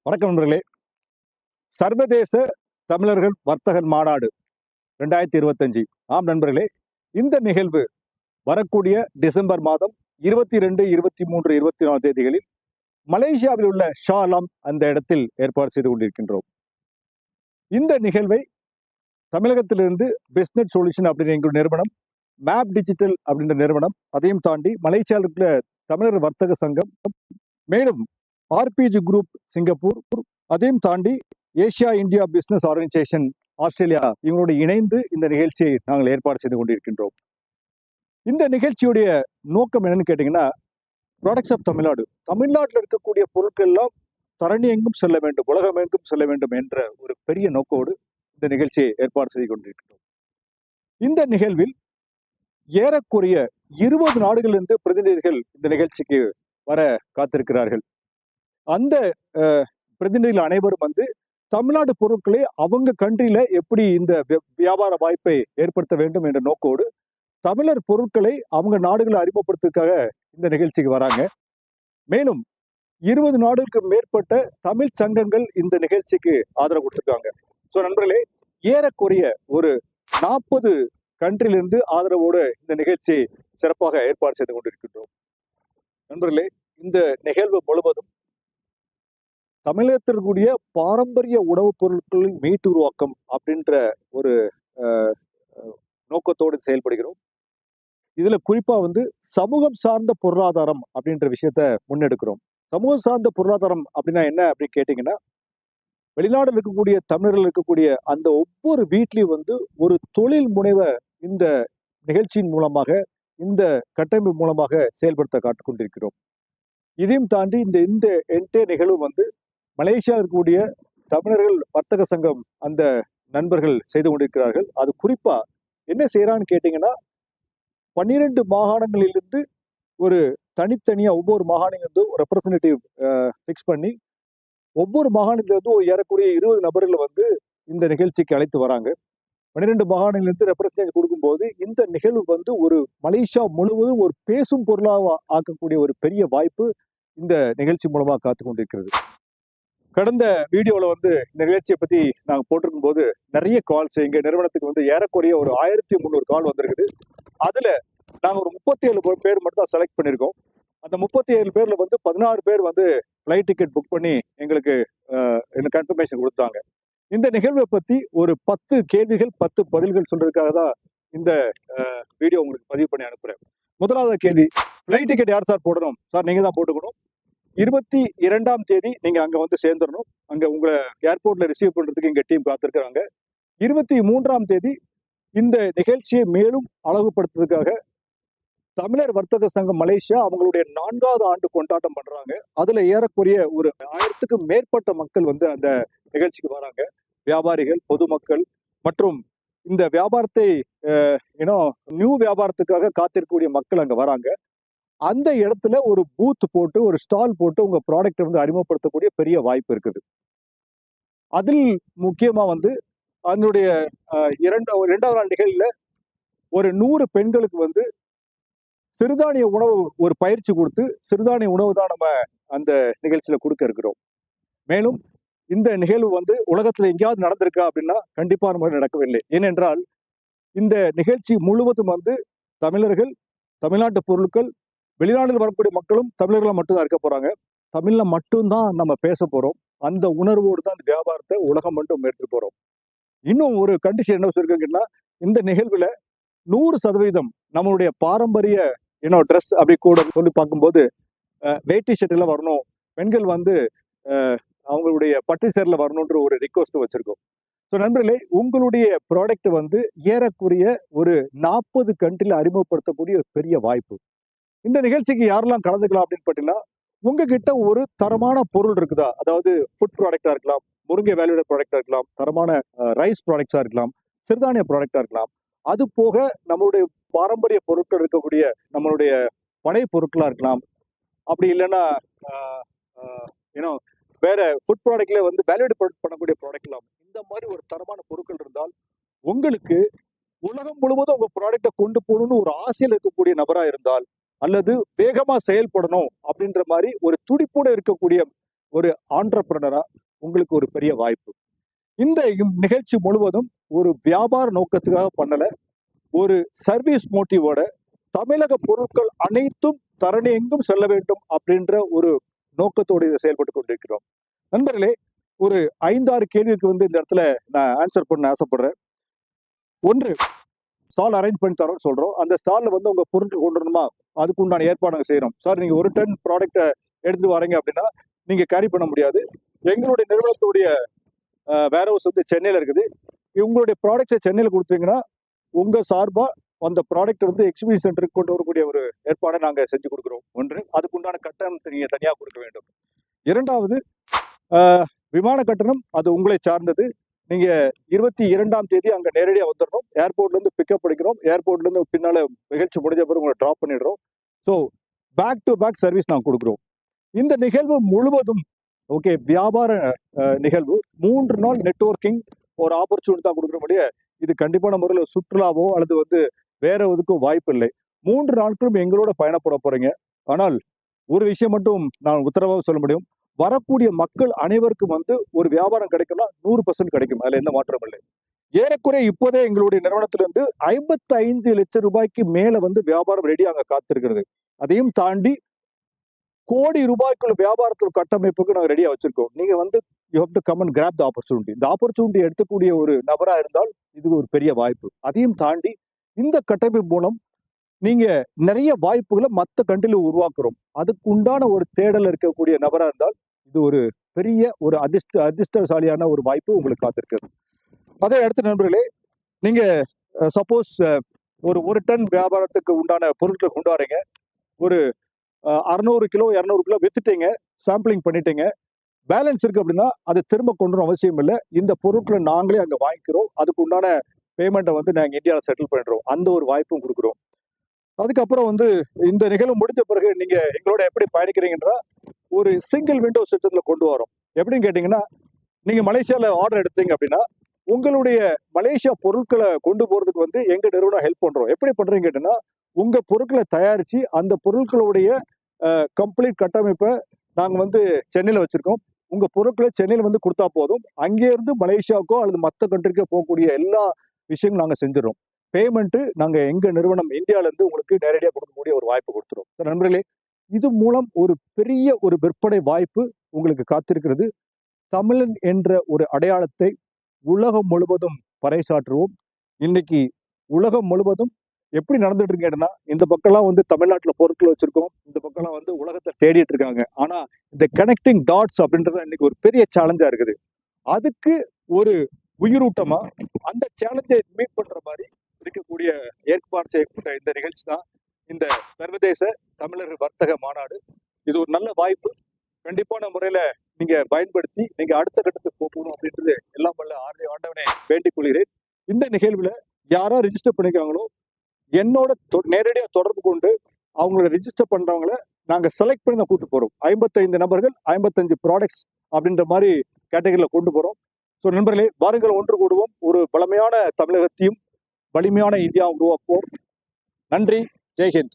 வணக்கம் நண்பர்களே. சர்வதேச தமிழர்கள் வர்த்தக மாநாடு 2025. ஆம் நண்பர்களே, இந்த நிகழ்வு வரக்கூடிய டிசம்பர் மாதம் 22, 23, 24 தேதிகளில் மலேசியாவில் உள்ள ஷா அலாம் அந்த இடத்தில் ஏற்பாடு செய்து கொண்டிருக்கின்றோம். இந்த நிகழ்வை தமிழகத்திலிருந்து பிஸ்னஸ் சொல்யூஷன் அப்படிங்கிற நிறுவனம், மேப் டிஜிட்டல் அப்படின்ற நிறுவனம், அதையும் தாண்டி மலேசியாவில் இருக்கிற தமிழர் வர்த்தக சங்கம், மேலும் ஆர்பிஜி குரூப் சிங்கப்பூர், அதையும் தாண்டி Asia India business organisation Australia இவங்களோடு இணைந்து இந்த நிகழ்ச்சியை நாங்கள் ஏற்பாடு செய்து கொண்டிருக்கின்றோம். இந்த நிகழ்ச்சியுடைய நோக்கம் என்னன்னு கேட்டீங்கன்னா, ப்ராடக்ட்ஸ் ஆஃப் தமிழ்நாடு, தமிழ்நாட்டில் இருக்கக்கூடிய பொருட்கள் எல்லாம் தரணி எங்கும் செல்ல வேண்டும், உலகம் எங்கும் செல்ல வேண்டும் என்ற ஒரு பெரிய நோக்கோடு இந்த நிகழ்ச்சியை ஏற்பாடு செய்து கொண்டிருக்கின்றோம். இந்த நிகழ்வில் ஏறக்குறைய 20 நாடுகளிலிருந்து பிரதிநிதிகள் இந்த நிகழ்ச்சிக்கு வர காத்திருக்கிறார்கள். அந்த பிரதிநிதிகள் அனைவரும் தமிழ்நாடு பொருட்களை அவங்க கண்ட்ரியில எப்படி இந்த வியாபார வாய்ப்பை ஏற்படுத்த வேண்டும் என்ற நோக்கோடு தமிழர் பொருட்களை அவங்க நாடுகளை அறிமுகப்படுத்துவதற்காக இந்த நிகழ்ச்சிக்கு வராங்க. மேலும் 20 நாடுகளுக்கு மேற்பட்ட தமிழ் சங்கங்கள் இந்த நிகழ்ச்சிக்கு ஆதரவு கொடுத்திருக்காங்க. ஸோ நண்பர்களே, ஏறக்குறைய ஒரு 40 கண்ட்ரியிலிருந்து ஆதரவோடு இந்த நிகழ்ச்சி சிறப்பாக ஏற்பாடு செய்து கொண்டிருக்கின்றோம். நண்பர்களே, இந்த நிகழ்வு முழுவதும் தமிழகத்திற்குரிய பாரம்பரிய உணவுப் பொருட்களின் மீட்டு உருவாக்கம் அப்படின்ற ஒரு நோக்கத்தோடு செயல்படுகிறோம். இதுல குறிப்பா சமூகம் சார்ந்த பொருளாதாரம் அப்படின்ற விஷயத்த முன்னெடுக்கிறோம். சமூகம் சார்ந்த பொருளாதாரம் அப்படின்னா என்ன அப்படின்னு கேட்டீங்கன்னா, வெளிநாடுல இருக்கக்கூடிய தமிழர்கள் இருக்கக்கூடிய அந்த ஒவ்வொரு வீட்லயும் ஒரு தொழில் முனைவை இந்த நிகழ்ச்சியின் மூலமாக, இந்த கட்டமைப்பு மூலமாக செயல்படுத்த காத்துக் கொண்டிருக்கிறோம். இதையும் தாண்டி இந்த என்டே நிகழ்வு மலேசியா இருக்கக்கூடிய தமிழர்கள் வர்த்தக சங்கம் அந்த நண்பர்கள் செய்து கொண்டிருக்கிறார்கள். அது குறிப்பா என்ன செய்யறான்னு கேட்டீங்கன்னா, 12 மாகாணங்களிலிருந்து ஒரு தனித்தனியா ஒவ்வொரு மாகாணத்திலிருந்து ஒரு ரெப்ரசன்டேட்டிவ் பிக்ஸ் பண்ணி ஒவ்வொரு மாகாணத்திலிருந்து ஒரு ஏறக்குறைய 20 நபர்கள் இந்த நிகழ்ச்சிக்கு அழைத்து வராங்க. 12 மாகாணங்களிலிருந்து ரெப்ரசன்டேட்டிவ் கொடுக்கும்போது இந்த நிகழ்வு ஒரு மலேசியா முழுவதும் ஒரு பேசும் பொருளாக ஆக்கக்கூடிய ஒரு பெரிய வாய்ப்பு இந்த நிகழ்ச்சி மூலமாக காத்து கொண்டிருக்கிறது. கடந்த வீடியோல இந்த நிகழ்ச்சியை பத்தி நாங்க போட்டிருக்கும் போது நிறைய கால்ஸ் எங்க நிறுவனத்துக்கு ஏறக்குறைய ஒரு 1300 கால் வந்திருக்குது. அதுல நாங்க ஒரு 37 பேர் மட்டும் தான் செலக்ட் பண்ணிருக்கோம். அந்த 37 பேர்ல 16 பேர் ஃபிளைட் டிக்கெட் புக் பண்ணி எங்களுக்கு கன்ஃபர்மேஷன் கொடுத்தாங்க. இந்த நிகழ்வை பத்தி ஒரு 10 கேள்விகள் 10 பதில்கள் சொல்றதுக்காக தான் இந்த வீடியோ உங்களுக்கு பதிவு பண்ணி அனுப்புறேன். முதலாவது கேள்வி, ஃபிளைட் டிக்கெட் யார் சார் போடணும்? சார் நீங்க தான் போட்டுக்கணும். 22ஆம் தேதி நீங்க அங்க சேர்ந்துடணும். அங்க உங்களை ஏர்போர்ட்ல ரிசீவ் பண்றதுக்கு எங்க டீம் காத்திருக்கிறாங்க. 23ஆம் தேதி இந்த நிகழ்ச்சியை மேலும் அழகுபடுத்துறதுக்காக தமிழர் வர்த்தக சங்கம் மலேசியா அவங்களுடைய 4வது ஆண்டு கொண்டாட்டம் பண்றாங்க. அதுல ஏறக்குறைய ஒரு 1000க்கும் மேற்பட்ட மக்கள் அந்த நிகழ்ச்சிக்கு வராங்க. வியாபாரிகள், பொதுமக்கள் மற்றும் இந்த வியாபாரத்தை நியூ வியாபாரத்துக்காக காத்திருக்கக்கூடிய மக்கள் அங்க வராங்க. அந்த இடத்துல ஒரு பூத் போட்டு, ஒரு ஸ்டால் போட்டு உங்க ப்ராடக்ட் அறிமுகப்படுத்தக்கூடிய பெரிய வாய்ப்பு இருக்குது. அதில் முக்கியமா அதனுடைய 2வது நாள் நிகழ்வுல ஒரு 100 பெண்களுக்கு சிறுதானிய உணவு ஒரு பயிற்சி கொடுத்து, சிறுதானிய உணவு தான் நம்ம அந்த நிகழ்ச்சியில கொடுக்க இருக்கிறோம். மேலும் இந்த நிகழ்வு உலகத்துல எங்கேயாவது நடந்திருக்கா அப்படின்னா கண்டிப்பா நம்ம நடக்கவில்லை. ஏனென்றால் இந்த நிகழ்ச்சி முழுவதும் தமிழர்கள், தமிழ்நாட்டு பொருட்கள், வெளிநாடுகள் வரக்கூடிய மக்களும் தமிழர்களா மட்டும்தான் இருக்க போறாங்க. தமிழ்ல மட்டும்தான் நம்ம பேச போறோம். அந்த உணர்வோடு தான் இந்த வியாபாரத்தை உலகம் மட்டும் எடுத்து போறோம். இன்னும் ஒரு கண்டிஷன் என்ன சொல்லிருக்கீங்கன்னா, இந்த நிகழ்வுல 100% நம்மளுடைய பாரம்பரிய ட்ரெஸ் அப்படி கூட சொல்லி பார்க்கும்போது வேட்டி ஷர்ட்ல வரணும், பெண்கள் அவங்களுடைய பட்டு சேரில் வரணுன்ற ஒரு ரிக்வஸ்ட் வச்சிருக்கோம். ஸோ நண்பர்களே, உங்களுடைய ப்ராடக்ட் ஏறக்குறைய ஒரு 40 கண்ட்ரில அறிமுகப்படுத்தக்கூடிய ஒரு பெரிய வாய்ப்பு. இந்த நிகழ்ச்சிக்கு யாரெல்லாம் கலந்துக்கலாம் அப்படின்னு பார்த்தீங்கன்னா, உங்ககிட்ட ஒரு தரமான பொருள் இருக்குதா, அதாவது ஃபுட் ப்ராடக்டா இருக்கலாம், முருங்கை வேல்யூட ப்ராடக்டா இருக்கலாம், தரமான ரைஸ் ப்ராடக்ட்ஸா இருக்கலாம், சிறுதானிய ப்ராடக்டா இருக்கலாம். அது போக நம்மளுடைய பாரம்பரிய பொருட்கள் இருக்கக்கூடிய நம்மளுடைய பனை பொருட்களா இருக்கலாம். அப்படி இல்லைன்னா வேற ஃபுட் ப்ராடக்ட்ல வேல்யூட் பண்ணக்கூடிய ப்ராடக்ட் எல்லாம். இந்த மாதிரி ஒரு தரமான பொருட்கள் இருந்தால் உங்களுக்கு உலகம் முழுவதும் உங்க ப்ராடக்டை கொண்டு போகணும்னு ஒரு ஆசையில் இருக்கக்கூடிய நபரா இருந்தால், அல்லது வேகமா செயல்படணும் அப்படின்ற மாதிரி ஒரு துடிப்போட இருக்கக்கூடிய ஒரு ஆண்டர்பிரனரா உங்களுக்கு ஒரு பெரிய வாய்ப்பு. இந்த நிகழ்ச்சி முழுவதும் ஒரு வியாபார நோக்கத்துக்காக பண்ணல, ஒரு சர்வீஸ் மோட்டிவோட தமிழக பொருட்கள் அனைத்தும் தரணி எங்கும் செல்ல வேண்டும் அப்படின்ற ஒரு நோக்கத்தோடு இதை செயல்பட்டு கொண்டிருக்கிறோம். நண்பர்களே, ஒரு 5-6 கேள்விக்கு வந்து இந்த இடத்துல நான் ஆன்சர் பண்ண ஆசைப்படுறேன். ஒன்று, ஸ்டால் அரேஞ்ச் பண்ணி தரோம்னு சொல்றோம். அந்த ஸ்டால்ல வந்து உங்க பொருட்கள் கொண்டு வரணுமா? அதுக்கு உண்டான ஏற்பாடு நாங்க செய்றோம். சார், நீங்க 1 டன் ப்ராடக்ட்ட எடுத்துட்டு வரீங்க அப்படின்னா, நீங்க கேரி பண்ண முடியாது. எங்களுடைய நிறுவனத்துடைய வேர் ஹவுஸ் வந்து சென்னையில இருக்குது. உங்களுடைய ப்ராடக்ட்ஸை சென்னையில கொடுத்தீங்கன்னா, உங்க சார்பா அந்த ப்ராடக்ட் வந்து எக்ஸிபிஷன் சென்டருக்கு கொண்டு வரக்கூடிய ஒரு ஏற்பாடை நாங்க செஞ்சு கொடுக்குறோம். ஒன்று, அதுக்கு உண்டான கட்டணத்தை நீங்க தனியா கொடுக்க வேண்டும். 2வது, விமான கட்டணம் அது உங்களை சார்ந்தது. நீங்க 22ஆம் தேதி அங்க நேரடியா வந்துடணும். ஏர்போர்ட்ல இருந்து பிக்கப் பண்ணிக்கிறோம். ஏர்போர்ட்ல இருந்து பின்னால நிகழ்ச்சி முடிஞ்ச பிறகு உங்களை டிராப் பண்ணிடுறோம். So back to back service நாங்க கொடுக்குறோம். இந்த நிகழ்வு முழுவதும் ஓகே வியாபார நிகழ்வு. 3 நாள் நெட்வொர்க்கிங் ஒரு ஆப்பர்ச்சுனிட்டி தான் கொடுக்குற முடிய இது கண்டிப்பான முறையில் சுற்றுலாவோ அல்லது வந்து வேற எதுக்கும் வாய்ப்பு இல்லை. 3 நாட்களும் எங்களோட பயணப்பட போறீங்க. ஆனால் ஒரு விஷயம் மட்டும் நான் உத்தரவாக சொல்ல முடியும். வரக்கூடிய மக்கள் அனைவருக்கும் வந்து ஒரு வியாபாரம் கிடைக்கும்னா 100% கிடைக்கும். அதுல எந்த மாற்றம் இல்லை. ஏறக்குறைய இப்போதே எங்களுடைய நிறுவனத்திலிருந்து 55 லட்சம் ரூபாய்க்கு மேல வந்து வியாபாரம் ரெடி அங்க காத்திருக்கிறது. அதையும் தாண்டி கோடி ரூபாய்க்குள்ள வியாபாரத்துல கட்டமைப்புக்கு நாங்க ரெடியா வச்சிருக்கோம். நீங்க வந்து you have to come and grab the opportunity. இந்த ஆப்பர்ச்சுனிட்டி எடுத்துக்கூடிய ஒரு நபரா இருந்தால் இது ஒரு பெரிய வாய்ப்பு. அதையும் தாண்டி இந்த கட்டமைப்பு மூலம் நீங்க நிறைய வாய்ப்புகளை மற்ற கண்ட்ரில உருவாக்குறோம். அதுக்கு உண்டான ஒரு தேடல் இருக்கக்கூடிய நபரா இருந்தால் இது ஒரு பெரிய ஒரு அதிர்ஷ்டசாலியான ஒரு வாய்ப்பு உங்களுக்கு காத்திருக்கிறது. அதே அடுத்த நண்பர்களே, நீங்க சப்போஸ் ஒரு டன் வியாபாரத்துக்கு உண்டான பொருட்களை கொண்டு வரீங்க. ஒரு 600 கிலோ 200 கிலோ வித்துட்டீங்க, சாம்பிளிங் பண்ணிட்டீங்க. பேலன்ஸ் இருக்கு அப்படின்னா அது திரும்ப கொண்டு வர அவசியம் இல்லை. இந்த பொருட்களை நாங்களே அங்க வாங்கிக்கிறோம். அதுக்கு உண்டான பேமெண்ட்டை வந்து நாங்க இந்தியாவில் செட்டில் பண்றோம். அந்த ஒரு வாய்ப்பும் கொடுக்குறோம். அதுக்கப்புறம் வந்து இந்த நிகழ்வு முடிஞ்ச பிறகு நீங்க எங்களோட எப்படி பயணிக்கிறீங்கன்றா ஒரு சிங்கிள் விண்டோ சிஸ்டத்துல கொண்டு வரோம். எப்படின்னு கேட்டீங்கன்னா, நீங்க மலேசியால ஆர்டர் எடுத்தீங்க அப்படின்னா உங்களுடைய மலேசியா பொருட்களை கொண்டு போறதுக்கு வந்து எங்க நிறுவனம் ஹெல்ப் பண்றோம். எப்படி பண்றீங்க கேட்டீங்கன்னா, உங்க பொருட்களை தயாரிச்சு அந்த பொருட்களுடைய கம்ப்ளீட் கட்டமைப்பை நாங்க வந்து சென்னையில வச்சிருக்கோம். உங்க பொருட்களை சென்னையில வந்து கொடுத்தா போதும். அங்கே இருந்து மலேசியாவுக்கோ அல்லது மற்ற கண்ட்ரிக்கோ போகக்கூடிய எல்லா விஷயங்களும் நாங்க செஞ்சிடறோம். பேமெண்ட் நாங்க எங்க நிறுவனம் இந்தியால இருந்து உங்களுக்கு நேரடியாக கொடுக்கக்கூடிய ஒரு வாய்ப்பு கொடுத்துரும். நண்பர்களே, இது மூலம் ஒரு பெரிய ஒரு விற்பனை வாய்ப்பு உங்களுக்கு காத்திருக்கிறது. தமிழன் என்ற ஒரு அடையாளத்தை உலகம் முழுவதும் பறைசாற்றுவோம். இன்னைக்கு உலகம் முழுவதும் எப்படி நடந்துட்டு இருக்கேன்னா, இந்த பக்கம்லாம் வந்து தமிழ்நாட்டுல பொருட்கள் வச்சிருக்கோம். இந்த பக்கம்லாம் வந்து உலகத்தை தேடிட்டு இருக்காங்க. ஆனா இந்த கனெக்டிங் டாட்ஸ் அப்படின்றது இன்னைக்கு ஒரு பெரிய சேலஞ்சா இருக்குது. அதுக்கு ஒரு உயிரூட்டமா அந்த சேலஞ்சை மீட் பண்ற மாதிரி இருக்கக்கூடிய ஏற்பாடு செய்யப்பட்ட இந்த நிகழ்ச்சி தான் இந்த சர்வதேச தமிழர் வர்த்தக மாநாடு. இது ஒரு நல்ல வாய்ப்பு. கண்டிப்பான முறையில நீங்க பயன்படுத்தி நீங்க அடுத்த கட்டத்துக்கு போகணும் அப்படின்றது எல்லாம் வல்ல ஆண்டவனை வேண்டிக் கொள்கிறேன். இந்த நிகழ்வுல யாரா ரிஜிஸ்டர் பண்ணிருக்காங்களோ என்னோட நேரடியா தொடர்பு கொண்டு அவங்கள ரிஜிஸ்டர் பண்றவங்கள நாங்க செலக்ட் பண்ணி கூட்டு போறோம். 55 நபர்கள் 55 ப்ராடக்ட்ஸ் அப்படின்ற மாதிரி கேட்டகரியில கொண்டு போறோம். ஸோ நண்பர்களே, வாருங்கள் ஒன்று கூடுவோம். ஒரு பழமையான தமிழகத்தையும் வலிமையான இந்தியாவும் உருவாக்குவோம். நன்றி. ஜெய்ஹிந்த்.